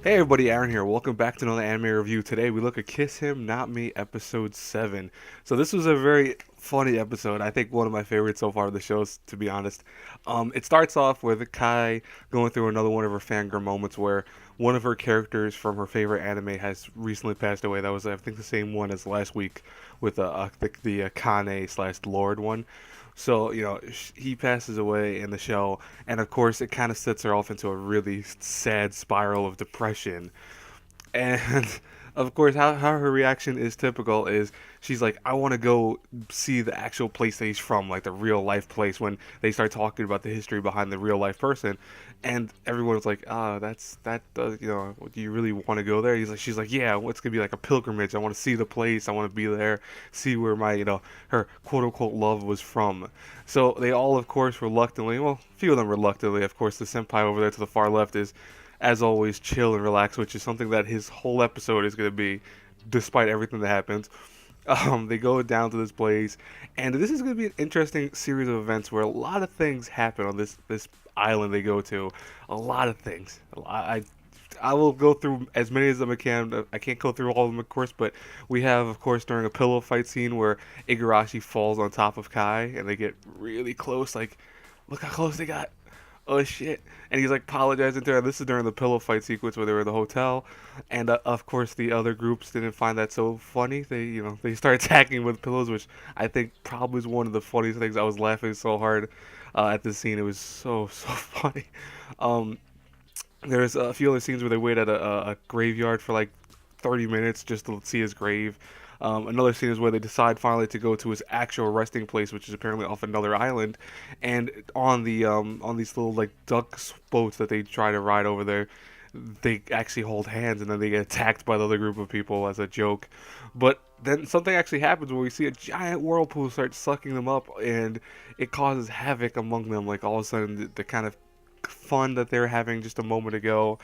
Hey everybody, Aaron here. Welcome back to another anime review. Today we look at Kiss Him, Not Me, episode 7. So this was a very funny episode. I think one of my favorites so far of the shows, to be honest. It starts off with Kai going through another one of her fangirl moments where one of her characters from her favorite anime has recently passed away. That was, I think, the same one as last week with the Kane slash Lord one. So, he passes away in the show, and of course, it kind of sets her off into a really sad spiral of depression. And of course, how her reaction is typical is she's like, I want to go see the actual place that he's from, like the real life place, when they start talking about the history behind the real life person. And everyone's like, do you really want to go there? She's like, yeah, well, it's gonna be like a pilgrimage. I want to see the place. I want to be there, see where her quote unquote love was from. So they all, of course, reluctantly, well, a few of them reluctantly, of course, the senpai over there to the far left is, as always, chill and relax, which is something that his whole episode is going to be, despite everything that happens. They go down to this place, and this is going to be an interesting series of events where a lot of things happen on this island they go to. A lot of things. I will go through as many as I can. I can't go through all of them, of course, but we have, of course, during a pillow fight scene where Igarashi falls on top of Kai, and they get really close. Like, look how close they got. Oh shit! And he's like apologizing to her. This is during the pillow fight sequence where they were in the hotel, and of course the other groups didn't find that so funny. They start attacking with pillows, which I think probably is one of the funniest things. I was laughing so hard at this scene. It was so funny. Um, there's a few other scenes where they wait at a graveyard for like 30 minutes just to see his grave. Another scene is where they decide finally to go to his actual resting place, which is apparently off another island. And on these little like duck boats that they try to ride over there, they actually hold hands, and then they get attacked by the other group of people as a joke. But then something actually happens where we see a giant whirlpool start sucking them up, and it causes havoc among them. Like all of a sudden, the kind of fun that they were having just a moment ago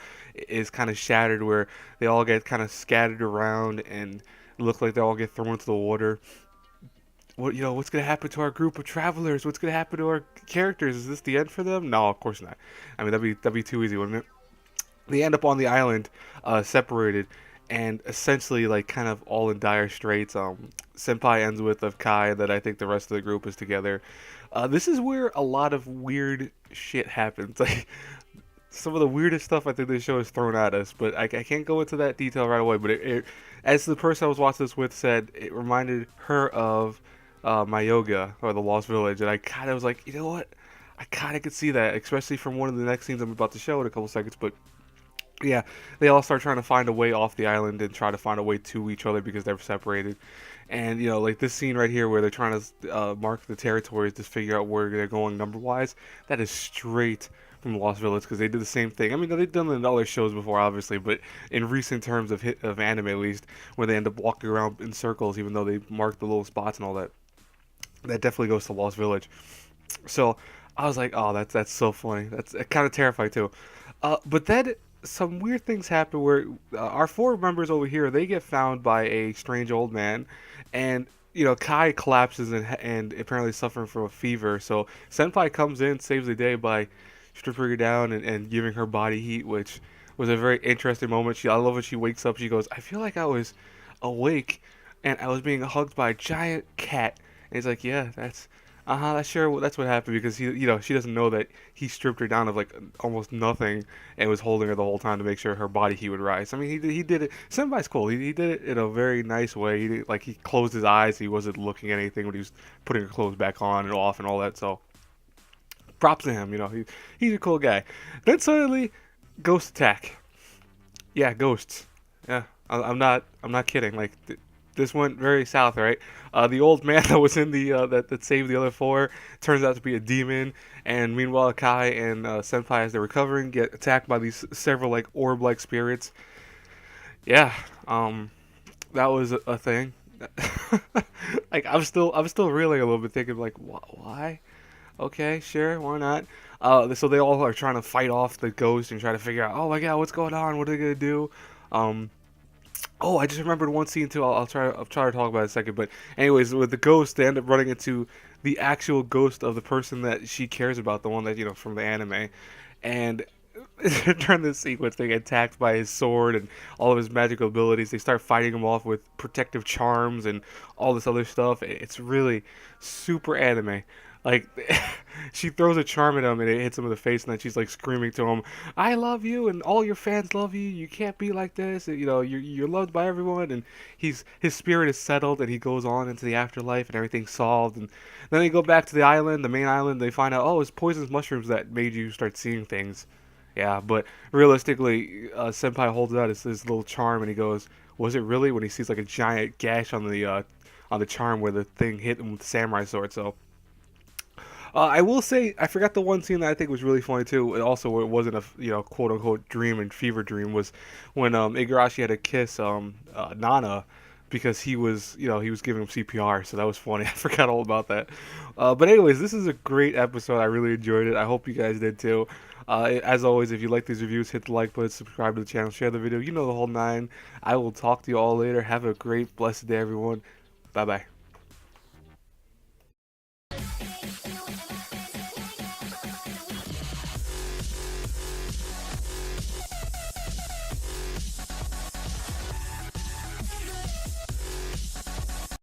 is kind of shattered, where they all get kind of scattered around and look like they all get thrown into the water. What's gonna happen to our group of travelers? What's gonna happen to our characters? Is this the end for them? No, of course not. I mean, that'd be too easy, wouldn't it? They end up on the island, separated, and essentially like kind of all in dire straits. Senpai ends with of Kai that I think the rest of the group is together. This is where a lot of weird shit happens. Like some of the weirdest stuff I think this show has thrown at us, but I can't go into that detail right away. But as the person I was watching this with said, it reminded her of my yoga or the Lost Village, and I kind of was like, you know what? I kind of could see that, especially from one of the next scenes I'm about to show in a couple seconds. But yeah, they all start trying to find a way off the island and try to find a way to each other because they're separated. And like this scene right here where they're trying to mark the territories to figure out where they're going number wise, that is straight from Lost Village because they did the same thing. I mean, they've done it in other shows before, obviously, but in recent terms of anime at least, where they end up walking around in circles even though they mark the little spots and all that, that definitely goes to Lost Village. So I was like, oh, that's so funny. That's kind of terrifying too. But then some weird things happen where our four members over here they get found by a strange old man, and Kai collapses and apparently suffering from a fever. So Senpai comes in, saves the day by stripping her down and giving her body heat, which was a very interesting moment. I love when she wakes up. She goes, I feel like I was awake and I was being hugged by a giant cat. And he's like, yeah, that's sure that's what happened because she doesn't know that he stripped her down of like almost nothing and was holding her the whole time to make sure her body heat would rise. I mean, he did it. Senpai's cool. He did it in a very nice way. He closed his eyes. He wasn't looking at anything when he was putting her clothes back on and off and all that. So props to him. He's a cool guy. Then suddenly, ghost attack. Yeah, ghosts. Yeah, I'm not kidding. Like this went very south, right? The old man that was in the that saved the other four turns out to be a demon, and meanwhile Kai and Senpai, as they're recovering, get attacked by these several like orb-like spirits. Yeah, that was a thing. Like I'm still reeling a little bit, thinking like, why? Okay, sure, why not? So they all are trying to fight off the ghost and try to figure out, oh my god, what's going on? What are they gonna do? Um, Oh, I just remembered one scene too. I'll try to talk about it in a second. But anyways, with the ghost, they end up running into the actual ghost of the person that she cares about, the one that from the anime, and during this sequence, they get attacked by his sword and all of his magical abilities. They start fighting him off with protective charms and all this other stuff. It's really super anime. Like, she throws a charm at him and it hits him in the face, and then she's like screaming to him, "I love you, and all your fans love you. You can't be like this. You know, you're loved by everyone." And his spirit is settled, and he goes on into the afterlife, and everything's solved. And then they go back to the island, the main island. They find out, oh, it's poisonous mushrooms that made you start seeing things. Yeah, but realistically, Senpai holds out his little charm, and he goes, "Was it really?" When he sees like a giant gash on the charm where the thing hit him with the samurai sword. So I will say I forgot the one scene that I think was really funny too. And also, it wasn't a quote unquote dream and fever dream, was when Igarashi had to kiss Nana because he was giving him CPR. So that was funny. I forgot all about that. But anyways, this is a great episode. I really enjoyed it. I hope you guys did too. As always, if you like these reviews, hit the like button, subscribe to the channel, share the video. You know the whole nine. I will talk to you all later. Have a great, blessed day, everyone. Bye bye.